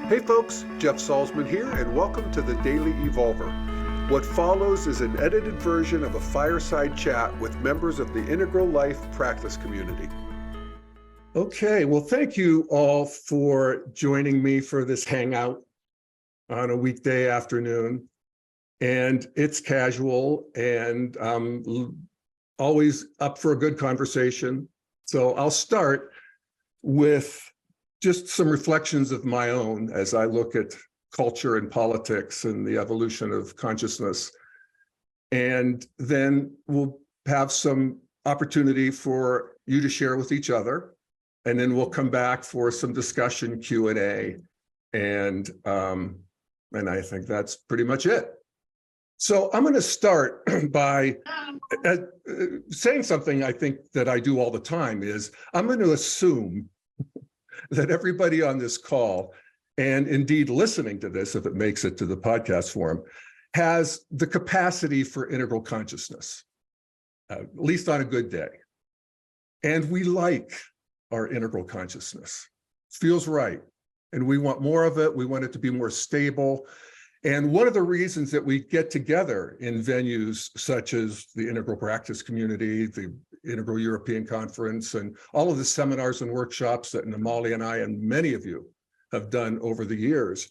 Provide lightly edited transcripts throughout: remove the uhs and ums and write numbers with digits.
Hey folks, Jeff Salzman here, and welcome to the Daily Evolver. What follows is an edited version of a fireside chat with members of the Integral Life Practice community. Okay, well, thank you all for joining me for this hangout on a weekday afternoon. And it's casual, and I'm always up for a good conversation. So I'll start with just some reflections of my own as I look at culture and politics and the evolution of consciousness. And then we'll have some opportunity for you to share with each other. And then we'll come back for some discussion, Q&A. And I think that's pretty much it. So I'm going to start by saying something I think that I do all the time is I'm going to assume that everybody on this call, and indeed listening to this, if it makes it to the podcast form, has the capacity for integral consciousness, at least on a good day. And we like our integral consciousness. It feels right. And we want more of it. We want it to be more stable. And one of the reasons that we get together in venues such as the Integral Practice Community, the Integral European Conference, and all of the seminars and workshops that Namali and I and many of you have done over the years,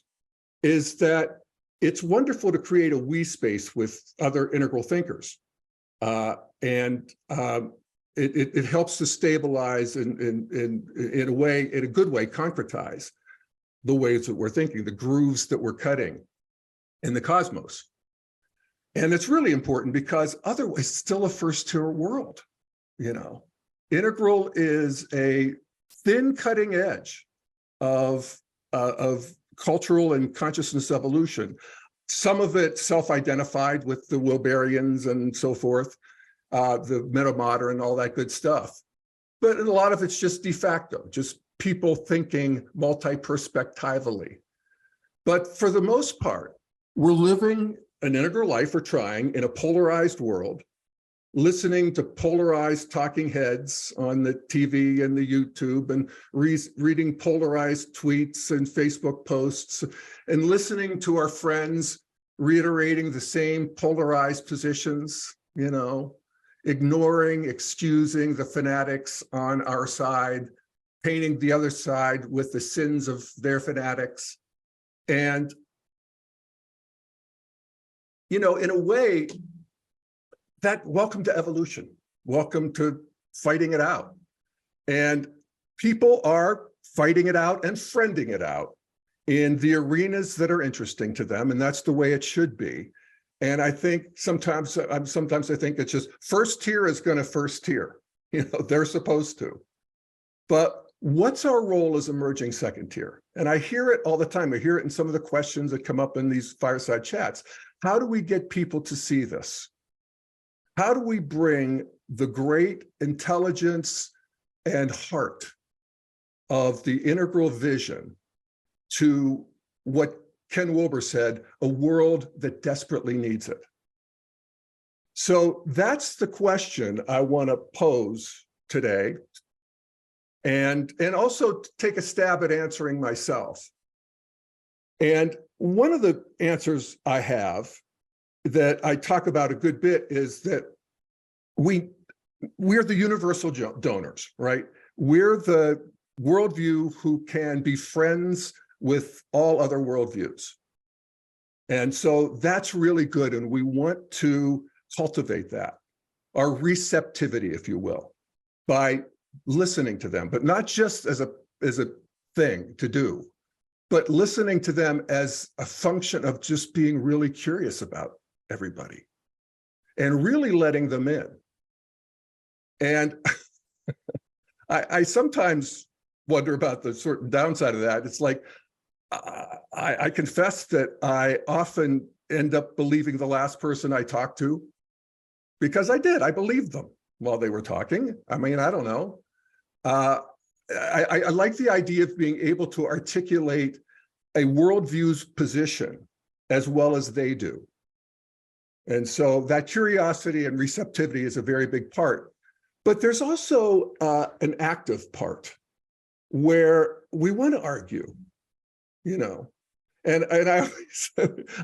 is that it's wonderful to create a we space with other integral thinkers. It helps to stabilize in a way, in a good way, concretize the ways that we're thinking, the grooves that we're cutting in the cosmos. And it's really important because otherwise it's still a first-tier world, you know. Integral is a thin cutting edge of cultural and consciousness evolution. Some of it self-identified with the Wilberians and so forth, the meta-modern, all that good stuff. But a lot of it's just de facto, just people thinking multi-perspectively. But for the most part, we're living an integral life, or trying, in a polarized world, listening to polarized talking heads on the TV and the YouTube, and reading polarized tweets and Facebook posts, and listening to our friends reiterating the same polarized positions, you know, ignoring, excusing the fanatics on our side, painting the other side with the sins of their fanatics. And you know, in a way, that welcome to evolution, welcome to fighting it out. And people are fighting it out and friending it out in the arenas that are interesting to them, and that's the way it should be. And I think sometimes I think it's just first tier is going to first tier. You know, they're supposed to. But what's our role as emerging second tier? And I hear it all the time. I hear it in some of the questions that come up in these fireside chats. How do we get people to see this? How do we bring the great intelligence and heart of the integral vision to what Ken Wilber said, a world that desperately needs it? So that's the question I want to pose today, and also take a stab at answering myself. And one of the answers I have that I talk about a good bit is that we're the universal donors, right? We're the worldview who can be friends with all other worldviews. And so that's really good. And we want to cultivate that, our receptivity, if you will, by listening to them, but not just as a thing to do, but listening to them as a function of just being really curious about everybody and really letting them in. And I sometimes wonder about the certain downside of that. It's like, I confess that I often end up believing the last person I talked to, because I believed them while they were talking. I mean, I don't know. I like the idea of being able to articulate a worldview's position as well as they do. And so that curiosity and receptivity is a very big part. But there's also an active part where we want to argue. you know. And I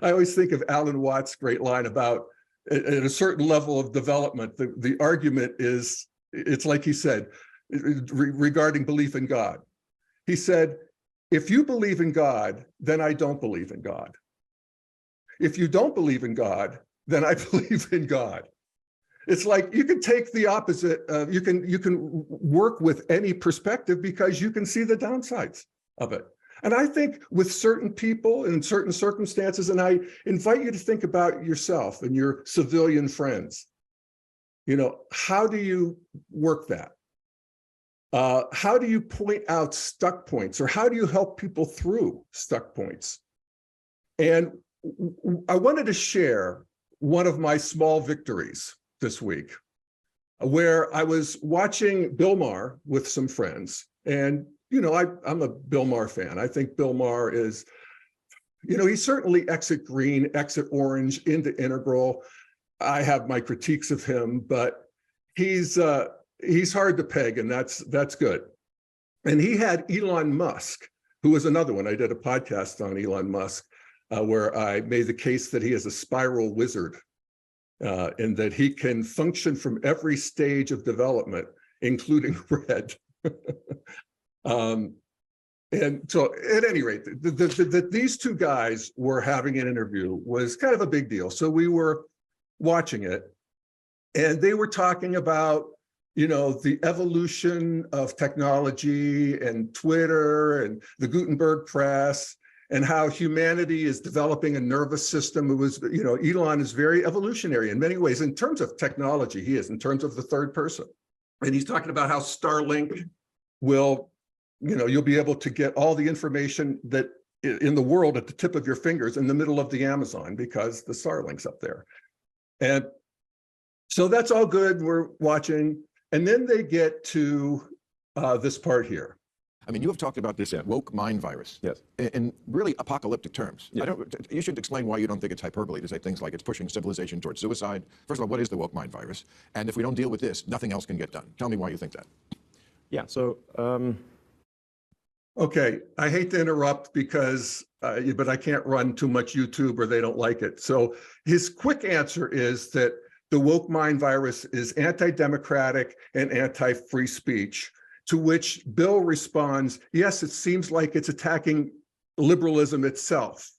always think of Alan Watts' great line about at a certain level of development, the argument is, it's like he said, regarding belief in God. He said, if you believe in God, then I don't believe in God. If you don't believe in God, then I believe in God. It's like you can take the opposite. You can work with any perspective because you can see the downsides of it. And I think with certain people in certain circumstances, and I invite you to think about yourself and your civilian friends, you know, how do you work that? How do you point out stuck points, or how do you help people through stuck points? And I wanted to share one of my small victories this week, where I was watching Bill Maher with some friends. And, you know, I'm a Bill Maher fan. I think Bill Maher is, you know, he's certainly exit green, exit orange into integral. I have my critiques of him, but he's hard to peg, and that's good. And he had Elon Musk, who was another one. I did a podcast on Elon Musk where I made the case that he is a spiral wizard, and that he can function from every stage of development, including red. And so at any rate, these two guys were having an interview was kind of a big deal. So we were watching it, and they were talking about, you know, the evolution of technology and Twitter and the Gutenberg press, and how humanity is developing a nervous system. It was, you know, Elon is very evolutionary in many ways. In terms of technology, he is, in terms of the third person. And he's talking about how Starlink will, you know, you'll be able to get all the information that in the world at the tip of your fingers in the middle of the Amazon, because the Starlink's up there. And so that's all good. We're watching. And then they get to this part here. I mean, you have talked about this woke mind virus in really apocalyptic terms. Yeah. You should explain why you don't think it's hyperbole to say things like it's pushing civilization towards suicide. First of all, what is the woke mind virus? And if we don't deal with this, nothing else can get done. Tell me why you think that. Yeah, so... Okay, I hate to interrupt because, but I can't run too much YouTube or they don't like it. So his quick answer is that the woke mind virus is anti-democratic and anti-free speech. To which Bill responds, yes, it seems like it's attacking liberalism itself.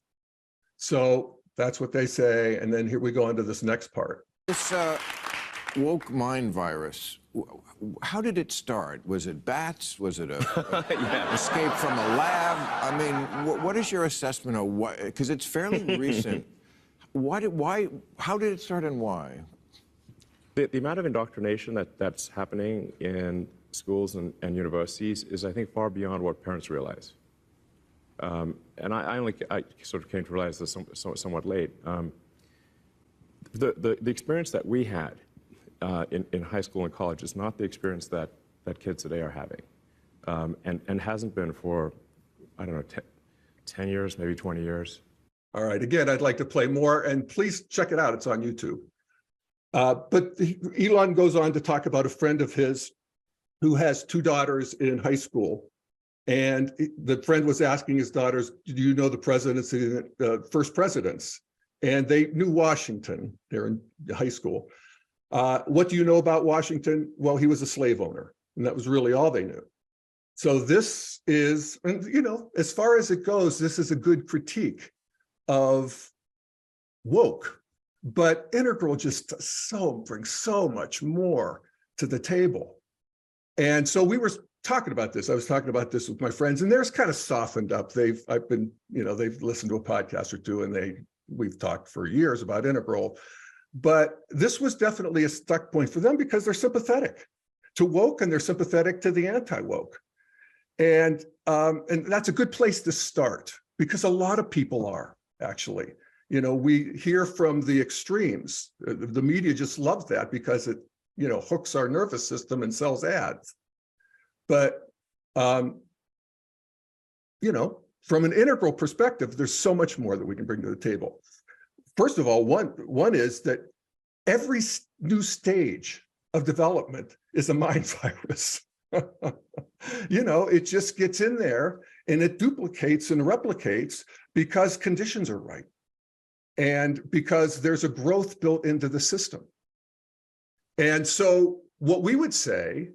So that's what they say. And then here we go into this next part. This woke mind virus, how did it start? Was it bats? Was it a escape from a lab? I mean, what is your assessment of what, because it's fairly recent. How did it start and why? The amount of indoctrination that's happening in schools and universities is, I think, far beyond what parents realize. And I sort of came to realize this somewhat late. The experience that we had in high school and college is not the experience that kids today are having, and hasn't been for, I don't know, 10 years, maybe 20 years. All right, again, I'd like to play more, and please check it out. It's on YouTube. But Elon goes on to talk about a friend of his who has two daughters in high school. And the friend was asking his daughters, do you know the presidents, the first presidents? And they knew Washington. They're in high school. What do you know about Washington? Well, he was a slave owner, and that was really all they knew. So this is, and you know, as far as it goes, this is a good critique of woke, but integral just brings so much more to the table. And so we were talking about this. I was talking about this with my friends, and they're kind of softened up. they've listened to a podcast or two, and we've talked for years about integral. But this was definitely a stuck point for them because they're sympathetic to woke and they're sympathetic to the anti-woke. And that's a good place to start, because a lot of people are actually. You know, we hear from the extremes. The media just loves that because it, you know, hooks our nervous system and sells ads. But, you know, from an integral perspective, there's so much more that we can bring to the table. First of all, one is that every new stage of development is a mind virus. You know, it just gets in there and it duplicates and replicates because conditions are right. And because there's a growth built into the system. And so what we would say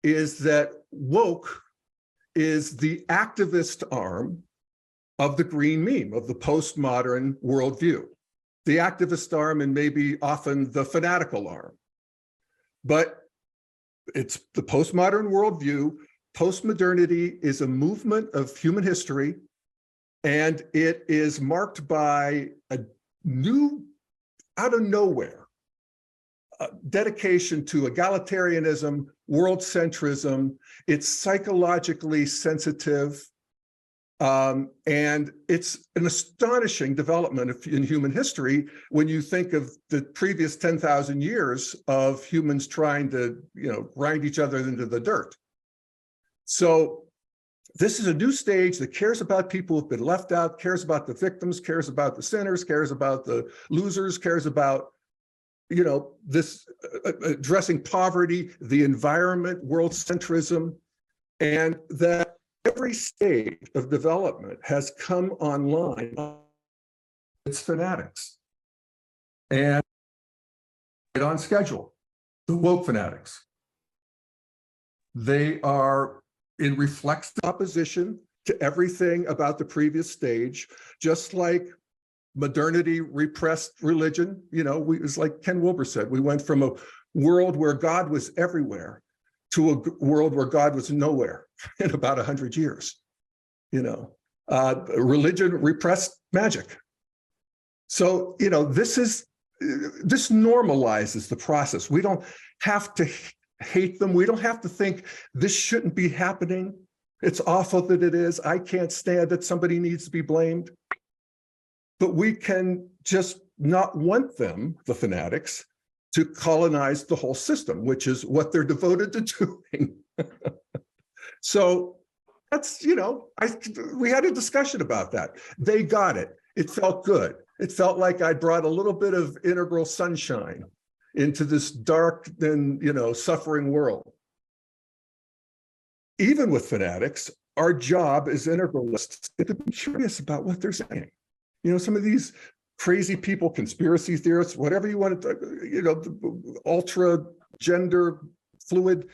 is that woke is the activist arm of the green meme, of the postmodern worldview. The activist arm and maybe often the fanatical arm. But it's the postmodern worldview. Postmodernity is a movement of human history, and it is marked by a new, out of nowhere, dedication to egalitarianism, world centrism. It's psychologically sensitive, and it's an astonishing development in human history when you think of the previous 10,000 years of humans trying to, grind each other into the dirt. So this is a new stage that cares about people who've been left out, cares about the victims, cares about the sinners, cares about the losers, cares about, this addressing poverty, the environment, world centrism, and that every stage of development has come online. It's fanatics. And on schedule, the woke fanatics. They are in reflexive opposition to everything about the previous stage, just like modernity repressed religion. It's like Ken Wilber said, we went from a world where God was everywhere to a world where God was nowhere in about 100 years. Religion repressed magic. So, this normalizes the process. We don't have to hate them. We don't have to think this shouldn't be happening. It's awful that it is. I can't stand it. Somebody needs to be blamed. But we can just not want them, the fanatics, to colonize the whole system, which is what they're devoted to doing. So that's, we had a discussion about that. They got it. It felt good. It felt like I brought a little bit of integral sunshine into this dark and, suffering world. Even with fanatics, our job as integralists is to be curious about what they're saying. Some of these crazy people, conspiracy theorists, whatever you want to, ultra gender fluid,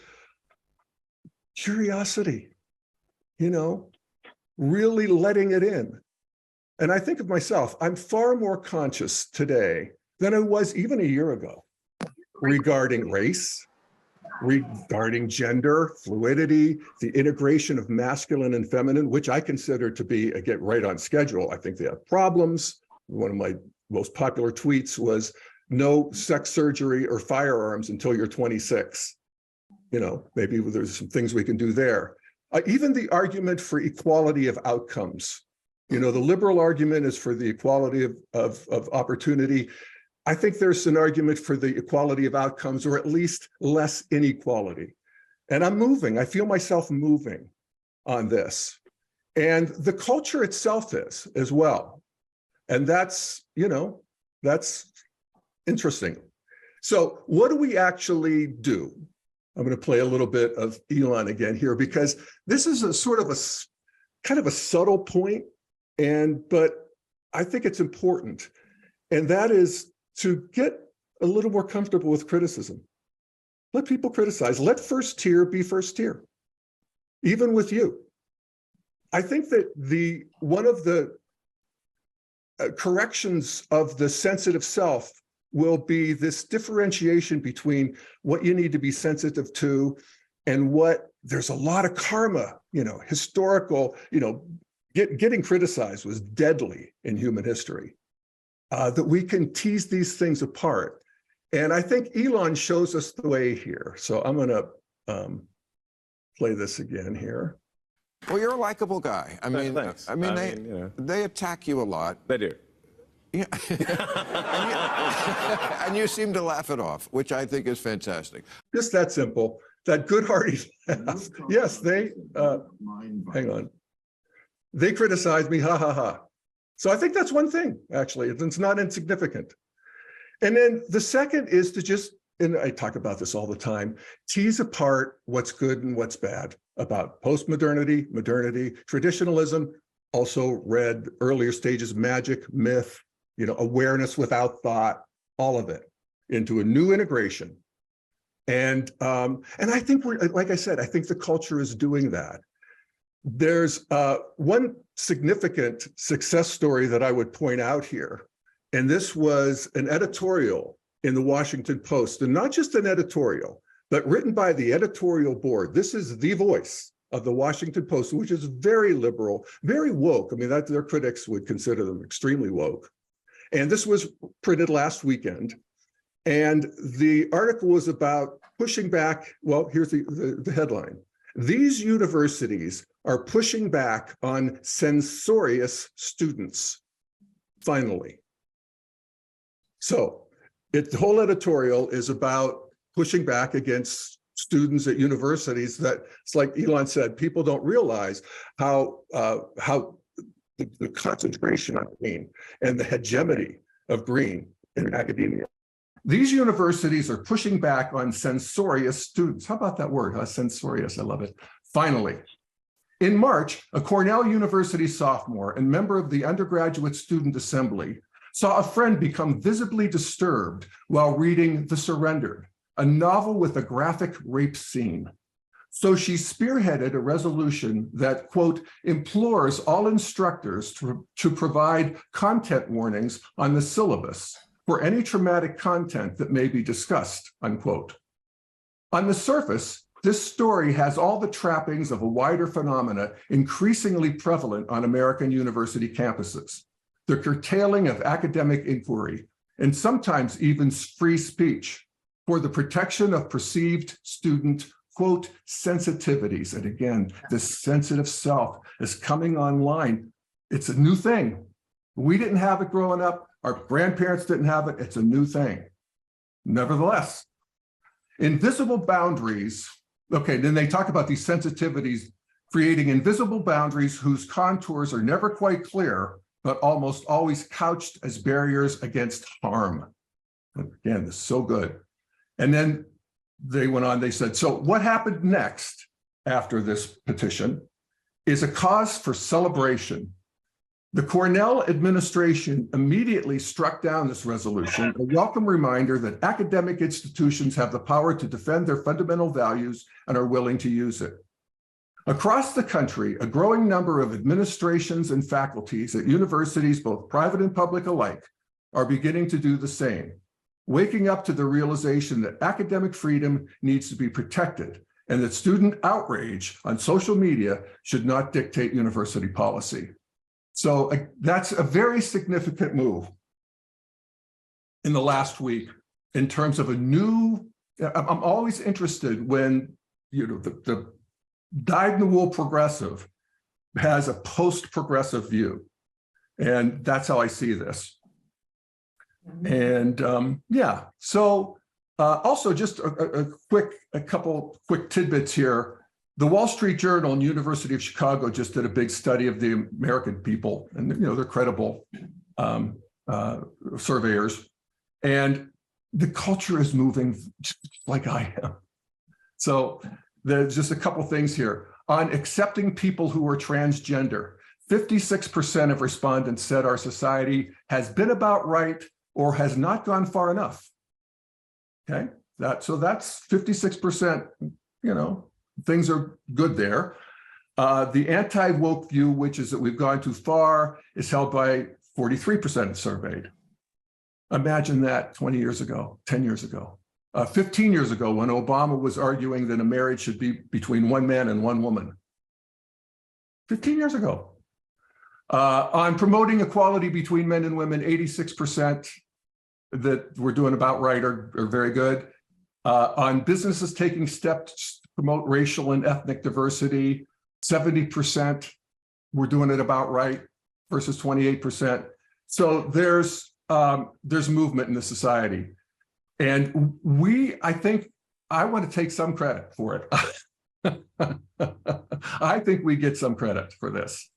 curiosity, really letting it in. And I think of myself, I'm far more conscious today than I was even a year ago regarding race, regarding gender, fluidity, the integration of masculine and feminine, which I consider to be, again, right on schedule. I think they have problems. One of my most popular tweets was, no sex surgery or firearms until you're 26. Maybe there's some things we can do there. Even the argument for equality of outcomes. The liberal argument is for the equality of opportunity. I think there's an argument for the equality of outcomes, or at least less inequality. And I'm moving. I feel myself moving on this. And the culture itself is as well. And that's interesting. So what do we actually do? I'm going to play a little bit of Elon again here, because this is a sort of a kind of a subtle point, but I think it's important. And that is to get a little more comfortable with criticism. Let people criticize. Let first tier be first tier, even with you. I think that one of the corrections of the sensitive self will be this differentiation between what you need to be sensitive to and what there's a lot of karma, historical, getting criticized was deadly in human history. That we can tease these things apart. And I think Elon shows us the way here. So I'm going to play this again here. Well, you're a likable guy. Thanks. They attack you a lot. They do. Yeah. and you seem to laugh it off, which I think is fantastic. Just that simple, that good-hearted laugh. Yes, hang on. They criticize me, ha, ha, ha. So I think that's one thing, actually. It's not insignificant. And then the second is to just and I talk about this all the time, tease apart what's good and what's bad about postmodernity, modernity, traditionalism, also read earlier stages, magic, myth, awareness without thought, all of it into a new integration. And I think like I said, I think the culture is doing that. There's one significant success story that I would point out here, and this was an editorial in the Washington Post, and not just an editorial, but written by the editorial board. This is the voice of the Washington Post, which is very liberal, very woke. I mean, their critics would consider them extremely woke. And this was printed last weekend. And the article was about pushing back. Well, here's the headline. These universities are pushing back on censorious students, finally. So the whole editorial is about pushing back against students at universities that, it's like Elon said, people don't realize how the concentration of green and the hegemony of green in academia. These universities are pushing back on censorious students. How about that word, huh? Censorious, I love it. Finally, in March, a Cornell University sophomore and member of the undergraduate student assembly saw a friend become visibly disturbed while reading The Surrendered, a novel with a graphic rape scene. So she spearheaded a resolution that, quote, implores all instructors to provide content warnings on the syllabus for any traumatic content that may be discussed, unquote. On the surface, this story has all the trappings of a wider phenomena increasingly prevalent on American university campuses: the curtailing of academic inquiry, and sometimes even free speech, for the protection of perceived student, quote, sensitivities. And again, this sensitive self is coming online. It's a new thing. We didn't have it growing up. Our grandparents didn't have it. It's a new thing. Nevertheless, invisible boundaries. Okay, then they talk about these sensitivities creating invisible boundaries whose contours are never quite clear, but almost always couched as barriers against harm. Again, this is so good. And then they went on, they said, so what happened next after this petition is a cause for celebration. The Cornell administration immediately struck down this resolution, a welcome reminder that academic institutions have the power to defend their fundamental values and are willing to use it. Across the country, a growing number of administrations and faculties at universities, both private and public alike, are beginning to do the same, waking up to the realization that academic freedom needs to be protected and that student outrage on social media should not dictate university policy. So that's a very significant move in the last week in terms of a new, I'm always interested when, the dyed-in-the-wool progressive has a post-progressive view. And that's how I see this. And yeah, so also just a couple quick tidbits here. The Wall Street Journal and University of Chicago just did a big study of the American people, and they're credible surveyors. And the culture is moving just like I am. So there's just a couple things here. On accepting people who are transgender, 56% of respondents said our society has been about right or has not gone far enough. Okay, so that's 56%, things are good there. The anti-woke view, which is that we've gone too far, is held by 43% surveyed. Imagine that 20 years ago, 10 years ago, 15 years ago, when Obama was arguing that a marriage should be between one man and one woman. 15 years ago. On promoting equality between men and women, 86% that we're doing about right are very good. On businesses taking steps to promote racial and ethnic diversity, 70% we're doing it about right versus 28%. So there's movement in the society. And I think I want to take some credit for it. I think we get some credit for this.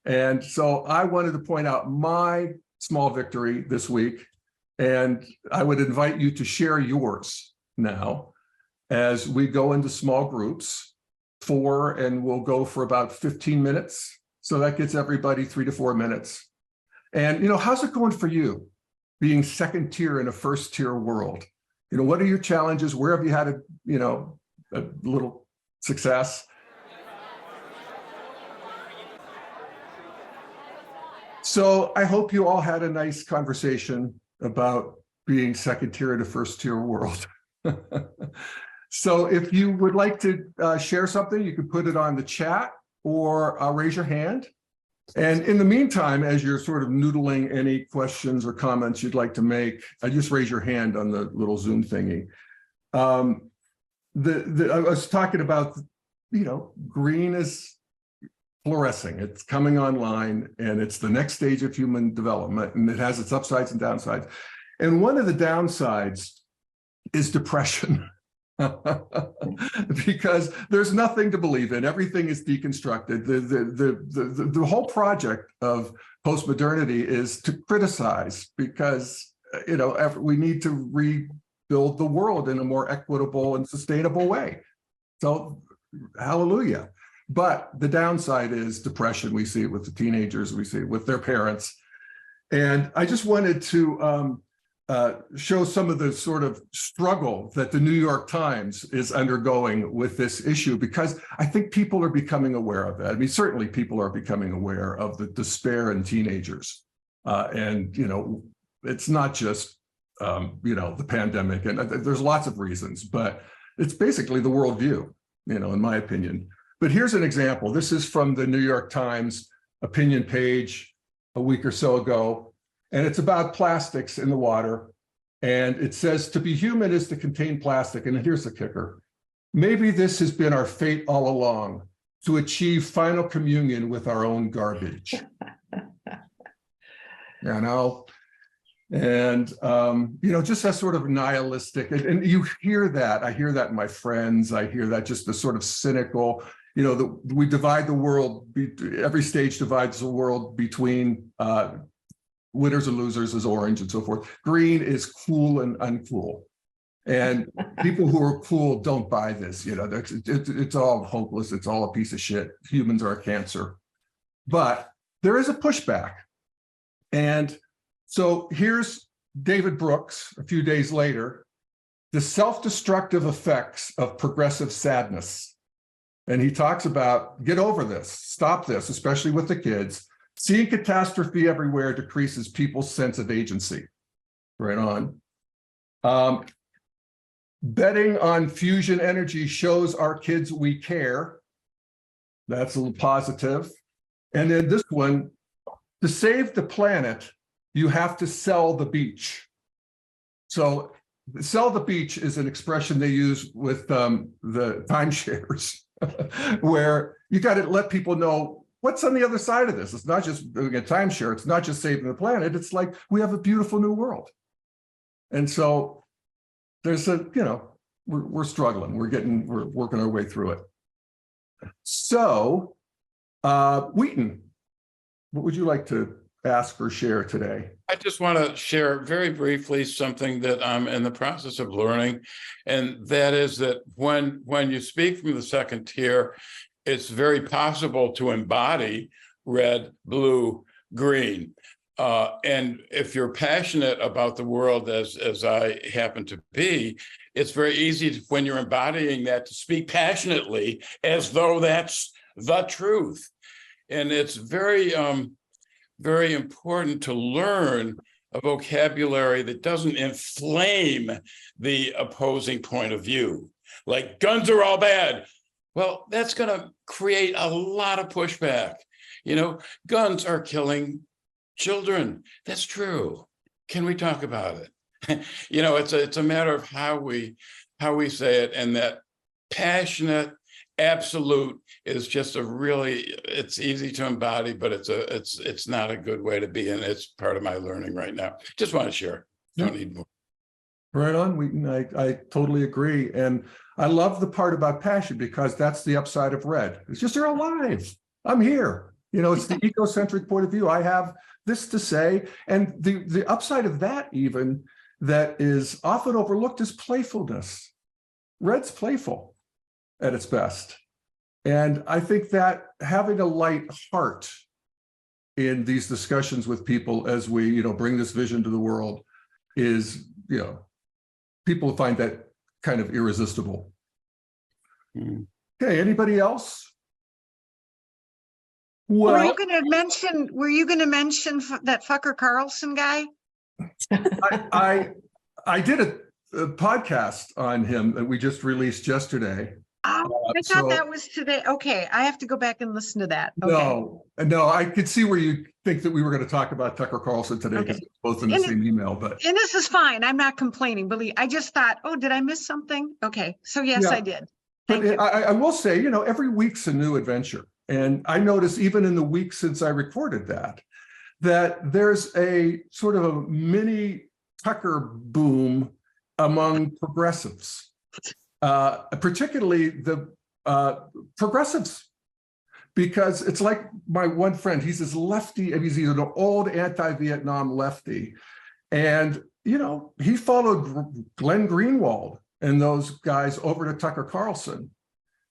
And so I wanted to point out my small victory this week, and I would invite you to share yours. now as we go into small groups, 4, and we'll go for about 15 minutes. So that gets everybody 3 to 4 minutes. And, how's it going for you being second tier in a first tier world? What are your challenges? Where have you had a little success? So I hope you all had a nice conversation about being second tier in a first tier world. So if you would like to share something, you can put it on the chat or raise your hand. And in the meantime, as you're sort of noodling any questions or comments you'd like to make, just raise your hand on the little Zoom thingy. I was talking about, green is fluorescing. It's coming online, and it's the next stage of human development, and it has its upsides and downsides. And one of the downsides is depression. Because there's nothing to believe in. Everything is deconstructed. The whole project of postmodernity is to criticize, because we need to rebuild the world in a more equitable and sustainable way. So hallelujah. But the downside is depression. We see it with the teenagers, we see it with their parents. And I just wanted to show some of the sort of struggle that the New York Times is undergoing with this issue, because I think people are becoming aware of it. I mean, certainly people are becoming aware of the despair in teenagers. And, it's not just, the pandemic, and there's lots of reasons, but it's basically the worldview, in my opinion. But here's an example. This is from the New York Times opinion page a week or so ago. And it's about plastics in the water. And it says, to be human is to contain plastic. And here's the kicker. Maybe this has been our fate all along, to achieve final communion with our own garbage. And, just that sort of nihilistic. And you hear that. I hear that in my friends. I hear that, just the sort of cynical, we divide the world. Every stage divides the world between winners and losers is orange and so forth. Green is cool and uncool. And people who are cool don't buy this. It's all hopeless. It's all a piece of shit. Humans are a cancer. But there is a pushback. And so here's David Brooks a few days later, the self-destructive effects of progressive sadness. And he talks about, get over this, stop this, especially with the kids. Seeing catastrophe everywhere decreases people's sense of agency. Right on. Betting on fusion energy shows our kids we care. That's a little positive. And then this one, to save the planet, you have to sell the beach. So sell the beach is an expression they use with the timeshares, where you got to let people know what's on the other side of this. It's not just doing a timeshare. It's not just saving the planet. It's like, we have a beautiful new world. And so there's we're struggling. We're working our way through it. So, Wheaton, what would you like to ask or share today? I just want to share very briefly something that I'm in the process of learning. And that is that when you speak from the second tier, it's very possible to embody red, blue, green. And if you're passionate about the world, as I happen to be, it's very easy when you're embodying that to speak passionately as though that's the truth. And it's very, very important to learn a vocabulary that doesn't inflame the opposing point of view. Like, guns are all bad. Well, that's going to create a lot of pushback. Guns are killing children. That's true. Can we talk about it? It's a matter of how we say it, and that passionate, absolute is just it's easy to embody, but it's not a good way to be, and it's part of my learning right now. Just want to share. Don't need more. Right on, Wheaton. I totally agree. And I love the part about passion, because that's the upside of red. It's just, you're alive. I'm here. It's the ecocentric point of view. I have this to say. And the upside of that, even, that is often overlooked is playfulness. Red's playful at its best. And I think that having a light heart in these discussions with people as we, bring this vision to the world is, people find that kind of irresistible. Okay, anybody else? Well, were you going to mention that fucker Carlson guy? I did a podcast on him that we just released yesterday. Oh, I thought that was today. Okay, I have to go back and listen to that. Okay. No, I could see where you think that we were going to talk about Tucker Carlson today because it's both in the same email. But this is fine. I'm not complaining. Believe I just thought, oh, did I miss something? Okay, so yes, I did. Thank you. I will say, every week's a new adventure, and I notice even in the week since I recorded that there's a sort of a mini Tucker boom among progressives. Particularly the progressives, because it's like my one friend, he's this lefty, and he's an old anti-Vietnam lefty. And, he followed Glenn Greenwald and those guys over to Tucker Carlson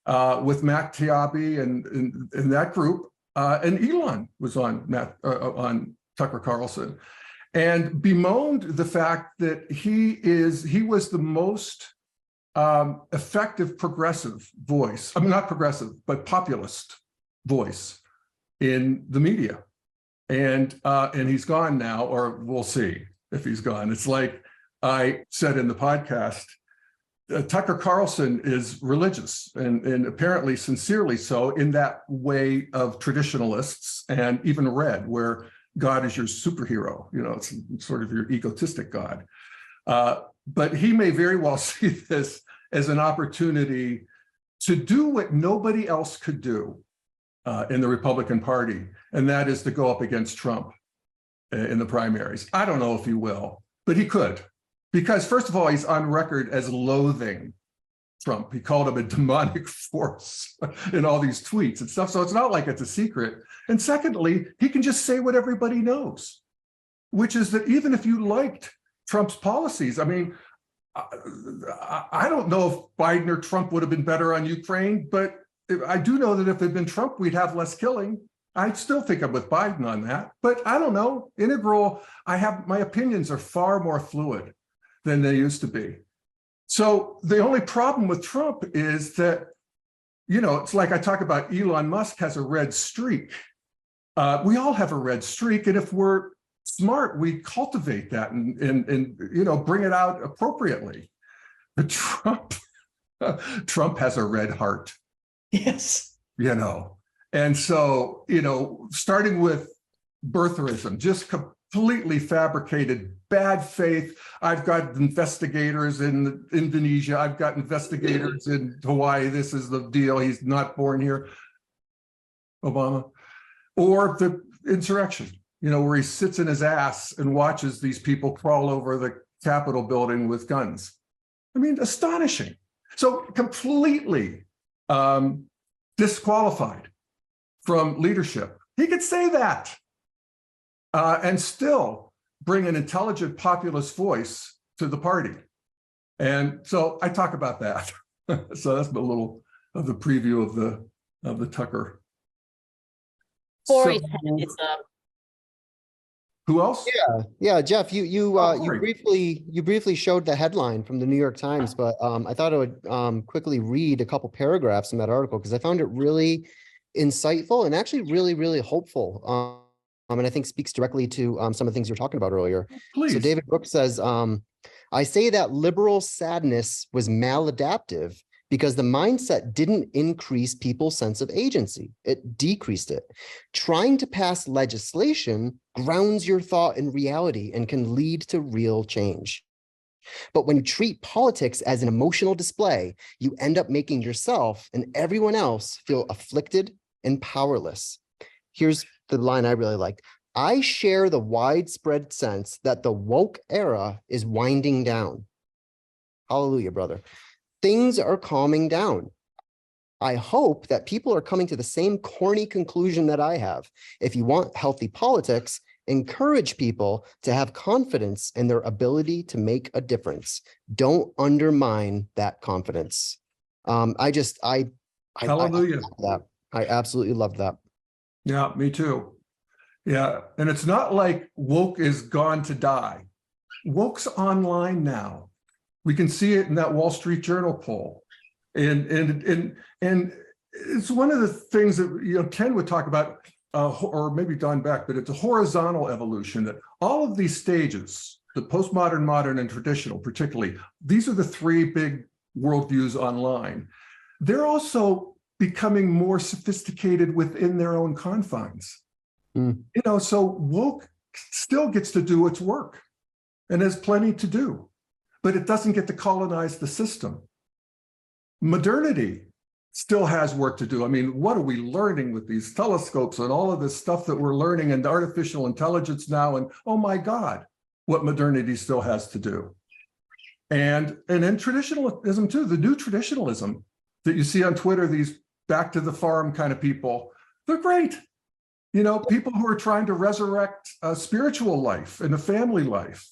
with Matt Taibbi and that group. And Elon was on Tucker Carlson and bemoaned the fact that he was the most effective progressive voice. I mean, not progressive, but populist voice in the media. And he's gone now, or we'll see if he's gone. It's like I said in the podcast, Tucker Carlson is religious and apparently sincerely so in that way of traditionalists and even Red, where God is your superhero. It's sort of your egotistic God. But he may very well see this as an opportunity to do what nobody else could do in the Republican Party, and that is to go up against Trump in the primaries. I don't know if he will, but he could. Because first of all, he's on record as loathing Trump. He called him a demonic force in all these tweets and stuff. So it's not like it's a secret. And secondly, he can just say what everybody knows, which is that even if you liked Trump's policies, I mean, I don't know if Biden or Trump would have been better on Ukraine, but I do know that if it had been Trump, we'd have less killing. I still think I'm with Biden on that, but I don't know. My opinions are far more fluid than they used to be. So the only problem with Trump is that, it's like I talk about Elon Musk has a red streak. We all have a red streak. And if we're smart, we cultivate that and bring it out appropriately. But Trump has a red heart. Yes. And so, starting with birtherism, just completely fabricated bad faith. I've got investigators in Indonesia. I've got investigators in Hawaii. This is the deal. He's not born here. Obama. Or the insurrection, where he sits in his ass and watches these people crawl over the Capitol building with guns. I mean, astonishing. So completely disqualified from leadership. He could say that and still bring an intelligent populist voice to the party. And so I talk about that. So that's a little of the preview of the Tucker. Corey's hand is up. Who else? Yeah, Jeff, you briefly showed the headline from the New York Times, but I thought I would quickly read a couple paragraphs in that article because I found it really insightful and actually really, really hopeful. And I think speaks directly to some of the things you were talking about earlier. Please. So David Brooks says, I say that liberal sadness was maladaptive because the mindset didn't increase people's sense of agency. It decreased it. Trying to pass legislation grounds your thought in reality and can lead to real change. But when you treat politics as an emotional display, you end up making yourself and everyone else feel afflicted and powerless. Here's the line I really liked. I share the widespread sense that the woke era is winding down. Hallelujah, brother. Things are calming down. I hope that people are coming to the same corny conclusion that I have. If you want healthy politics, Encourage people to have confidence in their ability to make a difference. Don't undermine that confidence. I Hallelujah. love that. I absolutely love that. Yeah, me too. Yeah, and it's not like woke is gone to die. Woke's online now. We can see it in that Wall Street Journal poll. And it's one of the things that Ken would talk about, or maybe Don Beck, but it's a horizontal evolution, that all of these stages, the postmodern, modern, and traditional particularly, these are the three big worldviews online. They're also becoming more sophisticated within their own confines. So woke still gets to do its work and has plenty to do, but it doesn't get to colonize the system. Modernity still has work to do. I mean, what are we learning with these telescopes and all of this stuff that we're learning, and artificial intelligence now, and oh my God, what modernity still has to do. And then traditionalism too, the new traditionalism that you see on Twitter, these back to the farm kind of people, they're great. People who are trying to resurrect a spiritual life and a family life,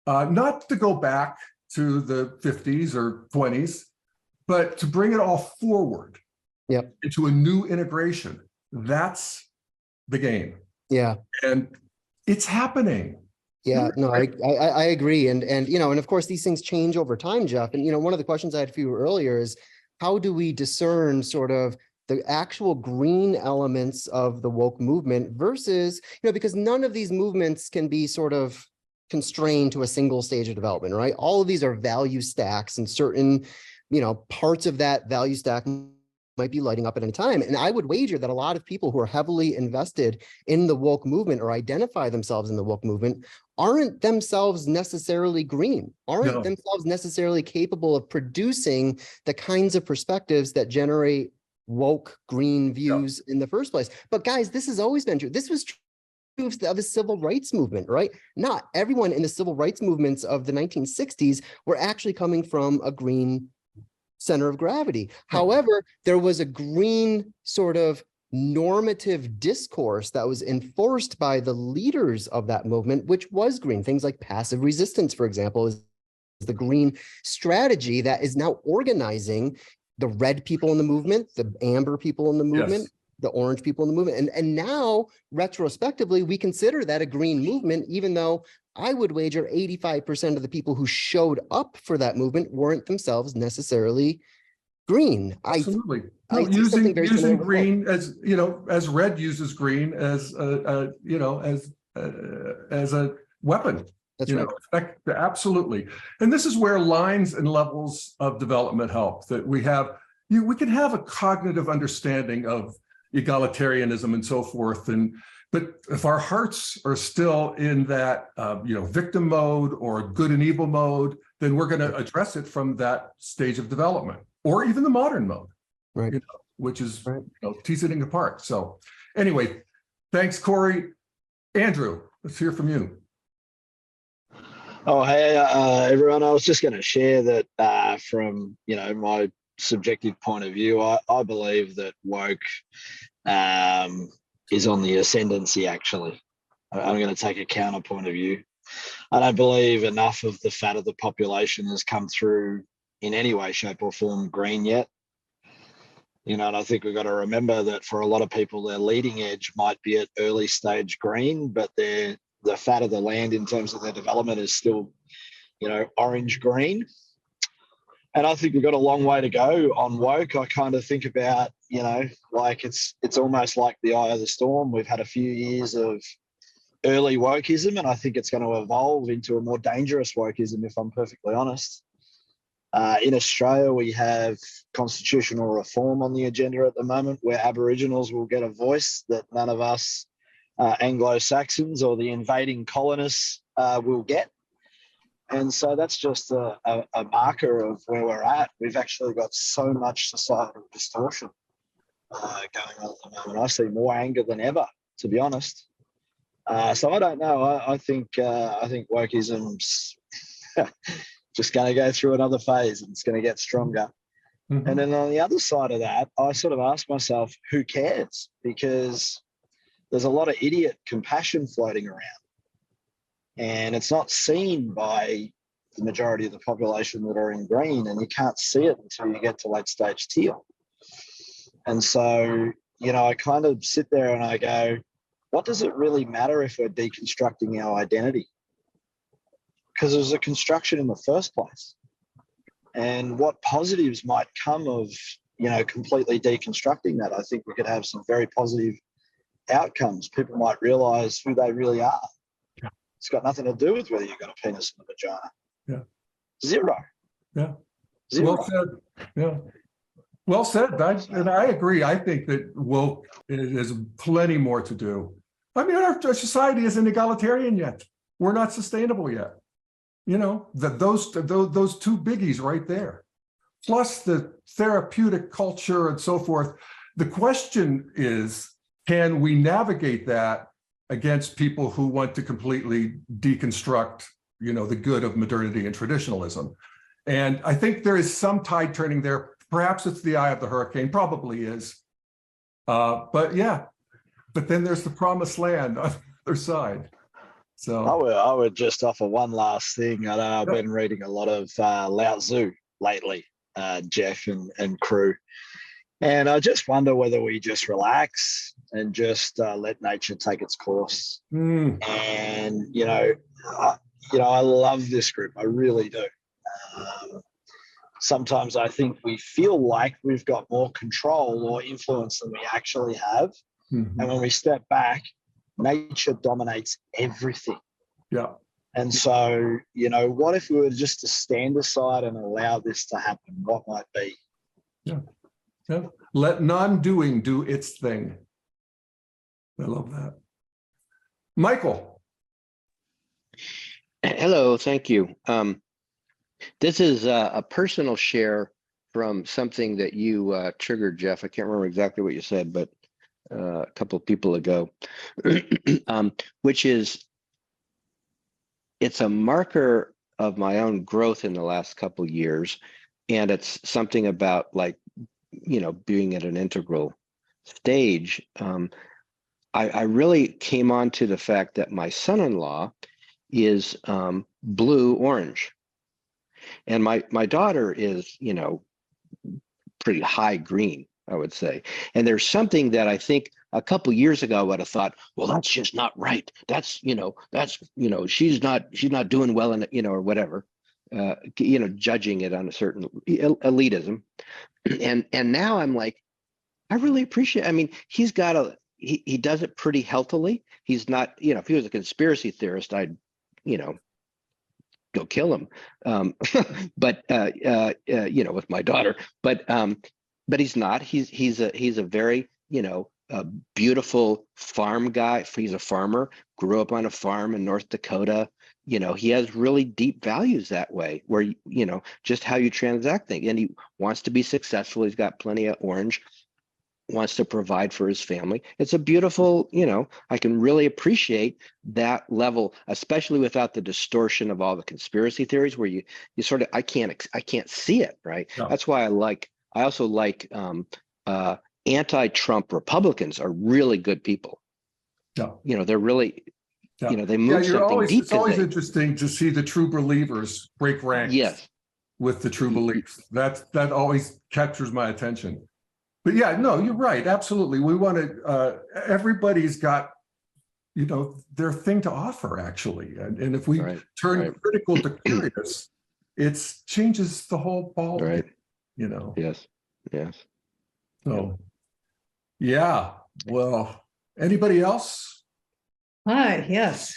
not to go back to the 50s or 20s, but to bring it all forward into a new integration. That's the game. Yeah. And it's happening. Yeah, no, I agree. And of course, these things change over time, Jeff. And, one of the questions I had for you earlier is, how do we discern sort of the actual green elements of the woke movement versus, because none of these movements can be sort of constrained to a single stage of development, right? All of these are value stacks, and certain, parts of that value stack might be lighting up at any time. And I would wager that a lot of people who are heavily invested in the woke movement or identify themselves in the woke movement aren't themselves necessarily green, aren't themselves necessarily capable of producing the kinds of perspectives that generate woke green views in the first place. But guys, this has always been true. This was true of the civil rights movement, right? Not everyone in the civil rights movements of the 1960s were actually coming from a green center of gravity. However, there was a green sort of normative discourse that was enforced by the leaders of that movement, which was green. Things like passive resistance, for example, is the green strategy that is now organizing the red people in the movement, the amber people in the movement, the orange people in the movement. And now, retrospectively, we consider that a green movement, even though I would wager 85% of the people who showed up for that movement weren't themselves necessarily green. Absolutely. Using green as, as red uses green as, as a weapon. That's right. Absolutely. And this is where lines and levels of development help, that we have, we can have a cognitive understanding of egalitarianism and so forth. But if our hearts are still in that, victim mode or good and evil mode, then we're going to address it from that stage of development, or even the modern mode, right? Which is teasing apart. So anyway, thanks, Corey. Andrew, let's hear from you. Oh, hey, everyone. I was just going to share that from, my subjective point of view, I believe that woke is on the ascendancy, actually. I'm going to take a counterpoint of view. I don't believe enough of the fat of the population has come through in any way, shape or form green yet. And I think we've got to remember that for a lot of people, their leading edge might be at early stage green, but the fat of the land in terms of their development is still, orange green. And I think we've got a long way to go on woke. I kind of think about, like it's almost like the eye of the storm. We've had a few years of early wokeism, and I think it's going to evolve into a more dangerous wokeism, if I'm perfectly honest. In Australia, we have constitutional reform on the agenda at the moment, where Aboriginals will get a voice that none of us Anglo-Saxons or the invading colonists will get. And so that's just a marker of where we're at. We've actually got so much societal distortion going on at the moment. I see more anger than ever, to be honest. So I don't know. I think wokeism's just going to go through another phase, and it's going to get stronger. Mm-hmm. And then on the other side of that, I sort of ask myself, who cares? Because there's a lot of idiot compassion floating around. And it's not seen by the majority of the population that are in green, and you can't see it until you get to late stage teal. And so, you know, I kind of sit there and I go, what does it really matter if we're deconstructing our identity? Because it was a construction in the first place. And what positives might come of, you know, completely deconstructing that? I think we could have some very positive outcomes. People might realize who they really are. Yeah. It's got nothing to do with whether you've got a penis and a vagina. Yeah. Zero. Yeah. Zero. Well said. Yeah. Well said. And I agree. I think that woke is plenty more to do. I mean, our society isn't egalitarian yet. We're not sustainable yet. You know, those two biggies right there, plus the therapeutic culture and so forth. The question is, can we navigate that against people who want to completely deconstruct, you know, the good of modernity and traditionalism? And I think there is some tide turning there. Perhaps it's the eye of the hurricane, probably is. But yeah, but then there's the promised land on the other side. So I would just offer one last thing. I know I've been reading a lot of Lao Tzu lately, Jeff and crew. And I just wonder whether we just relax and just let nature take its course. And, you know, I love this group. I really do. Sometimes I think we feel like we've got more control or influence than we actually have. And when we step back, nature dominates everything. Yeah. And so, you know, what if we were just to stand aside and allow this to happen? What might be? Yeah. Yeah. Let non-doing do its thing. I love that. Michael. Hello, thank you. This is a personal share from something that you triggered, Jeff. I can't remember exactly what you said, but a couple of people ago, which is, it's a marker of my own growth in the last couple of years. And it's something about, like, you know, being at an integral stage. I really came on to the fact that my son-in-law is blue-orange. And my daughter is, you know, pretty high green, I would say. And there's something that I think a couple years ago I would have thought, well, that's just not right. That's, you know, she's not doing well in it, you know, or whatever, you know, judging it on a certain elitism. And now I'm like, I really appreciate, I mean, he's got he does it pretty healthily. He's not, you know, if he was a conspiracy theorist, I'd, you know, go kill him. But you know, with my daughter, but he's not. He's a very, you know, a beautiful farm guy. He's a farmer, grew up on a farm in North Dakota. You know, he has really deep values that way, where, you know, just how you transact things. And he wants to be successful. He's got plenty of orange, wants to provide for his family. It's a beautiful, you know, I can really appreciate that level, especially without the distortion of all the conspiracy theories where you sort of, I can't see it, right? No. That's why I also like anti-Trump Republicans are really good people. Yeah. You know, they're really, you know, they move something deep. It's always interesting to see the true believers break ranks. Yes. With the true beliefs. That always captures my attention. But yeah, no, you're right. Absolutely. We want to, everybody's got, you know, their thing to offer, actually. And if we turn critical to curious, it changes the whole ball. Right. You know? Yes. Yes. So, yeah. Well, anybody else? Hi, yes.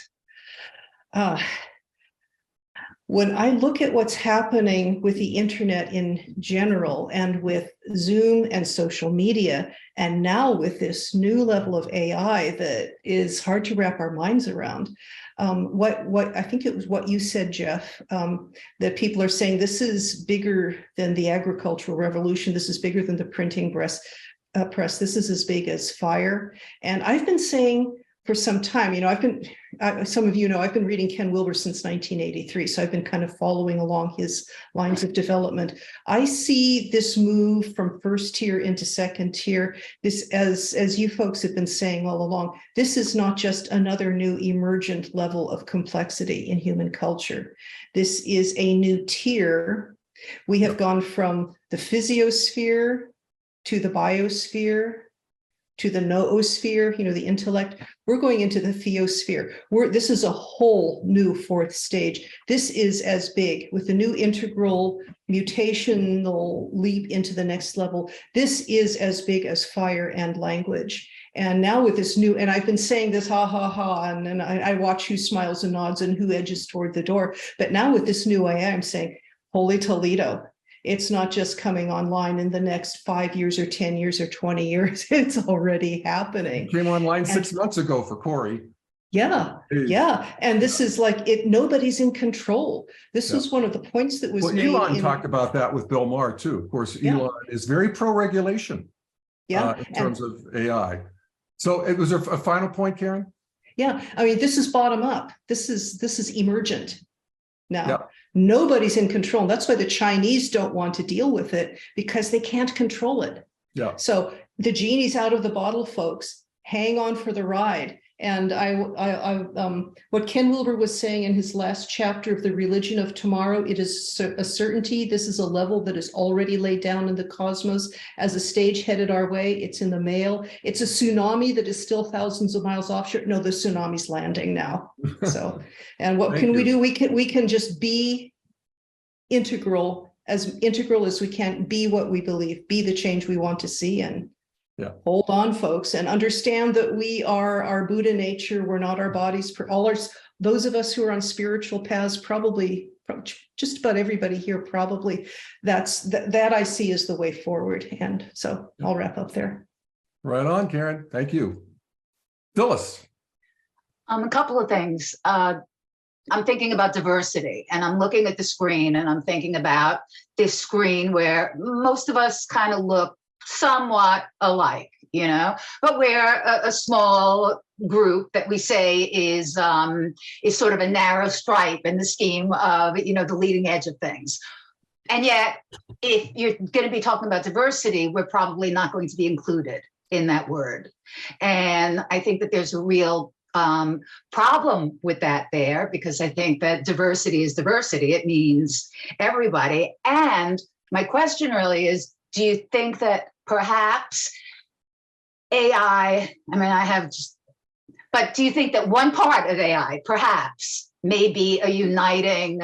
When I look at what's happening with the internet in general and with Zoom and social media, and now with this new level of AI that is hard to wrap our minds around, what I think it was what you said, Jeff, that people are saying this is bigger than the agricultural revolution. This is bigger than the printing press. This is as big as fire. And I've been saying for some time. You know, I've been, some of you know, I've been reading Ken Wilber since 1983, so I've been kind of following along his lines of development. I see this move from first tier into second tier. This, as you folks have been saying all along, this is not just another new emergent level of complexity in human culture. This is a new tier. We have gone from the physiosphere to the biosphere, to the noosphere, you know, the intellect. We're going into the theosphere. This is a whole new fourth stage. This is as big with the new integral mutational leap into the next level. This is as big as fire and language. And now with this new, and I've been saying this, ha, ha, ha, and I watch who smiles and nods and who edges toward the door. But now with this new AI, I'm saying, holy Toledo. It's not just coming online in the next 5 years or 10 years or 20 years. It's already happening. It came online 6 months ago for Corey. Yeah, yeah. And this is like it. Nobody's in control. This was one of the points that was made. Elon talked about that with Bill Maher too. Of course, Elon is very pro-regulation in terms of AI. So it was a final point, Karen? Yeah, I mean, this is bottom up. This is emergent now. Nobody's in control. And that's why the Chinese don't want to deal with it, because they can't control it. Yeah. So the genie's out of the bottle, folks. Hang on for the ride. And what Ken Wilber was saying in his last chapter of The Religion of Tomorrow, it is a certainty. This is a level that is already laid down in the cosmos as a stage headed our way. It's in the mail. It's a tsunami that is still thousands of miles offshore. No, the tsunami's landing now. So, and what can we do? We can just be integral as we can, be what we believe, be the change we want to see. And hold on, folks, and understand that we are our Buddha nature. We're not our bodies. Those of us who are on spiritual paths, probably just about everybody here, probably that I see as the way forward. And so I'll wrap up there. Right on, Karen. Thank you. Phyllis. A couple of things. I'm thinking about diversity, and I'm looking at the screen, and I'm thinking about this screen where most of us kind of look somewhat alike, you know, but we're a small group that we say is sort of a narrow stripe in the scheme of, you know, the leading edge of things. And yet, if you're going to be talking about diversity, we're probably not going to be included in that word. And I think that there's a real problem with that there, because I think that diversity is diversity. It means everybody. And my question really is, do you think that perhaps AI, but do you think that one part of AI perhaps may be a uniting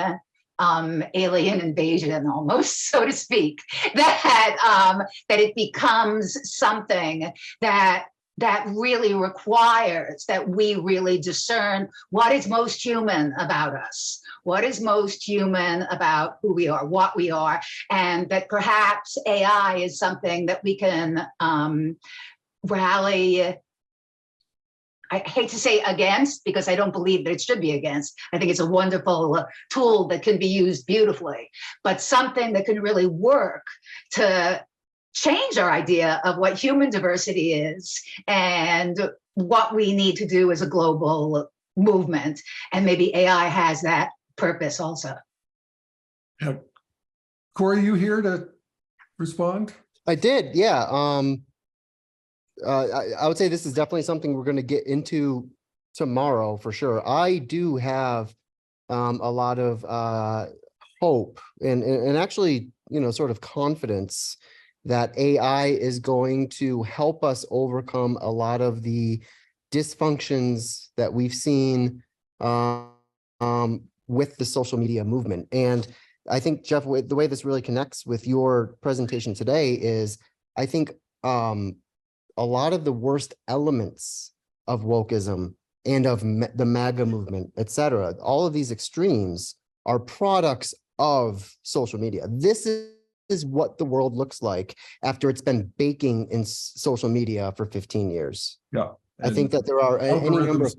alien invasion, almost, so to speak, that it becomes something that really requires that we really discern what is most human about us, what is most human about who we are, what we are, and that perhaps AI is something that we can rally, I hate to say against, because I don't believe that it should be against. I think it's a wonderful tool that can be used beautifully, but something that can really work to change our idea of what human diversity is and what we need to do as a global movement. And maybe AI has that purpose also. Corey, you here to respond? I did, yeah. I would say this is definitely something we're going to get into tomorrow for sure. I do have a lot of hope and actually, you know, sort of confidence that AI is going to help us overcome a lot of the dysfunctions that we've seen with the social media movement. And I think, Jeff, the way this really connects with your presentation today is, I think a lot of the worst elements of wokeism and of the MAGA movement, et cetera, all of these extremes are products of social media. This is what the world looks like after it's been baking in social media for 15 years. Yeah. I think that there are any number of,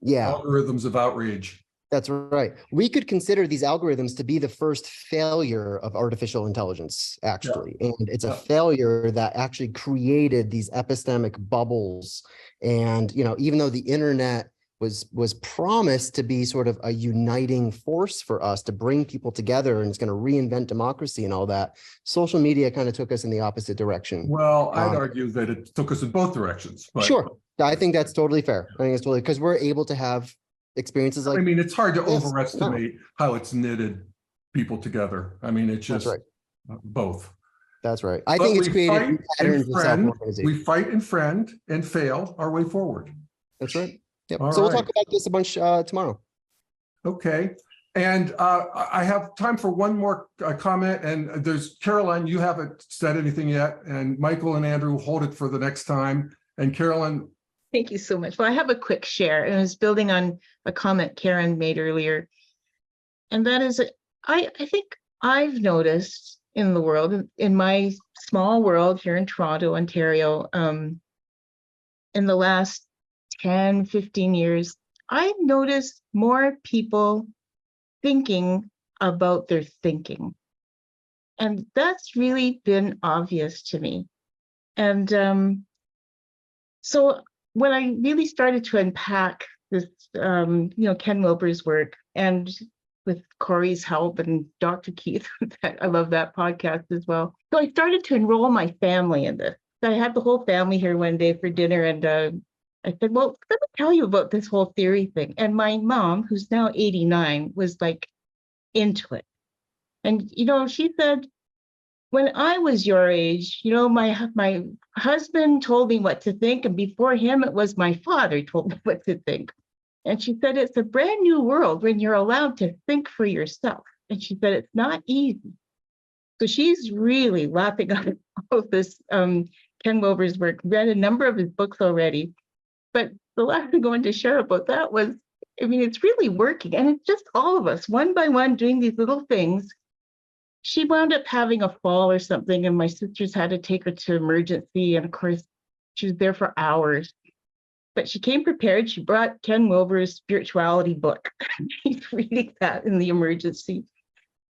algorithms of outrage. That's right. We could consider these algorithms to be the first failure of artificial intelligence, actually. And it's a failure that actually created these epistemic bubbles. And, even though the internet was promised to be sort of a uniting force for us to bring people together, and it's going to reinvent democracy and all that, social media kind of took us in the opposite direction. Well, I'd argue that it took us in both directions. But sure. I think that's totally fair. I think it's totally, because we're able to have experiences like, it's hard to overestimate how it's knitted people together. It's just both. That's right. I think it's created patterns of self-organization. We fight and friend and fail our way forward. That's right. Yep. So we'll talk about this a bunch tomorrow. Okay. And I have time for one more comment. And there's Carolyn, you haven't said anything yet. And Michael and Andrew, hold it for the next time. And Carolyn. Thank you so much. Well, I have a quick share, and it's building on a comment Karen made earlier. And that is, I think I've noticed in the world, in my small world here in Toronto, Ontario, in the last 10, 15 years, I've noticed more people thinking about their thinking. And that's really been obvious to me. And so when I really started to unpack this, Ken Wilber's work, and with Corey's help and Dr. Keith, I love that podcast as well. So I started to enroll my family in this. So I had the whole family here one day for dinner, and I said, well, let me tell you about this whole theory thing. And my mom, who's now 89, was like into it. And, she said, when I was your age, my husband told me what to think, and before him, it was my father told me what to think. And she said, it's a brand new world when you're allowed to think for yourself. And she said, it's not easy. So she's really lapping up all of this Ken Wilber's work, read a number of his books already. But the last thing I wanted to share about that was, it's really working. And it's just all of us, one by one, doing these little things. She wound up having a fall or something, and my sisters had to take her to emergency. And of course, she was there for hours. But she came prepared. She brought Ken Wilber's spirituality book. She's reading that in the emergency.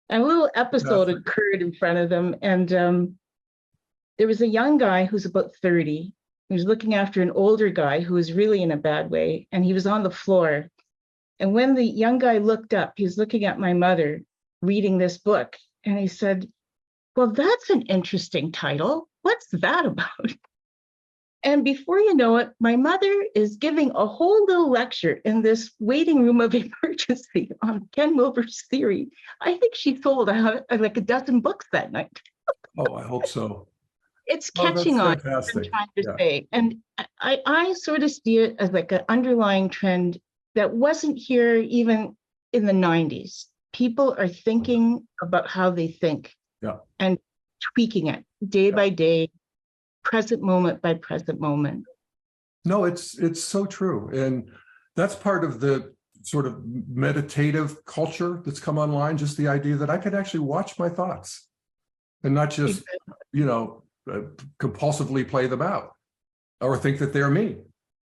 And a little episode occurred in front of them. And there was a young guy who's about 30. He was looking after an older guy who was really in a bad way. And he was on the floor. And when the young guy looked up, he was looking at my mother reading this book. And he said, well, that's an interesting title. What's that about? And before you know it, my mother is giving a whole little lecture in this waiting room of emergency on Ken Wilber's theory. I think she sold like a dozen books that night. Oh, I hope so. It's catching on, I'm trying to say. And I sort of see it as like an underlying trend that wasn't here even in the 90s. People are thinking about how they think and tweaking it day by day, present moment by present moment. No, it's so true. And that's part of the sort of meditative culture that's come online, just the idea that I could actually watch my thoughts and not just, compulsively play them out or think that they're me.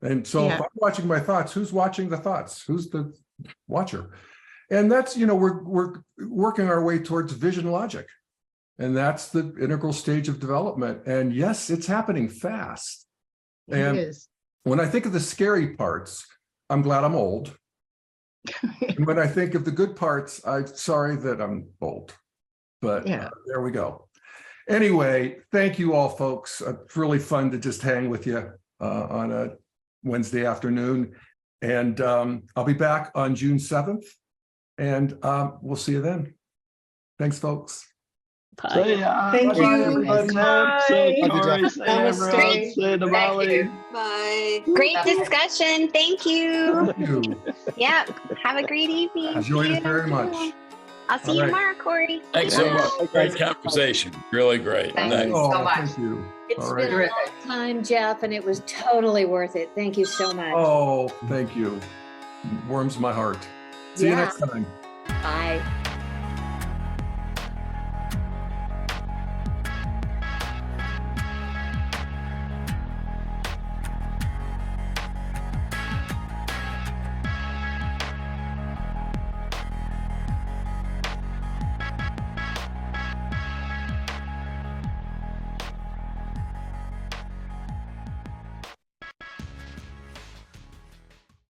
And so if I'm watching my thoughts, who's watching the thoughts? Who's the watcher? And that's, we're working our way towards vision logic. And that's the integral stage of development. And yes, it's happening fast. And it is. When I think of the scary parts, I'm glad I'm old. And when I think of the good parts, I'm sorry that I'm old. But there we go. Anyway, thank you all, folks. It's really fun to just hang with you on a Wednesday afternoon. And I'll be back on June 7th. And we'll see you then. Thanks, folks. Bye. Thank you. Everybody. Bye. Great discussion. Thank you. Thank you. Yeah. Have a great evening. Enjoyed it very much. I'll see you tomorrow, Corey. Thanks so much. Great conversation. Really great. Thank you Oh, so much. thank you. It's All been a long time, Jeff, and it was totally worth it. Thank you so much. Oh, thank you. Warms my heart. See you next time. Bye.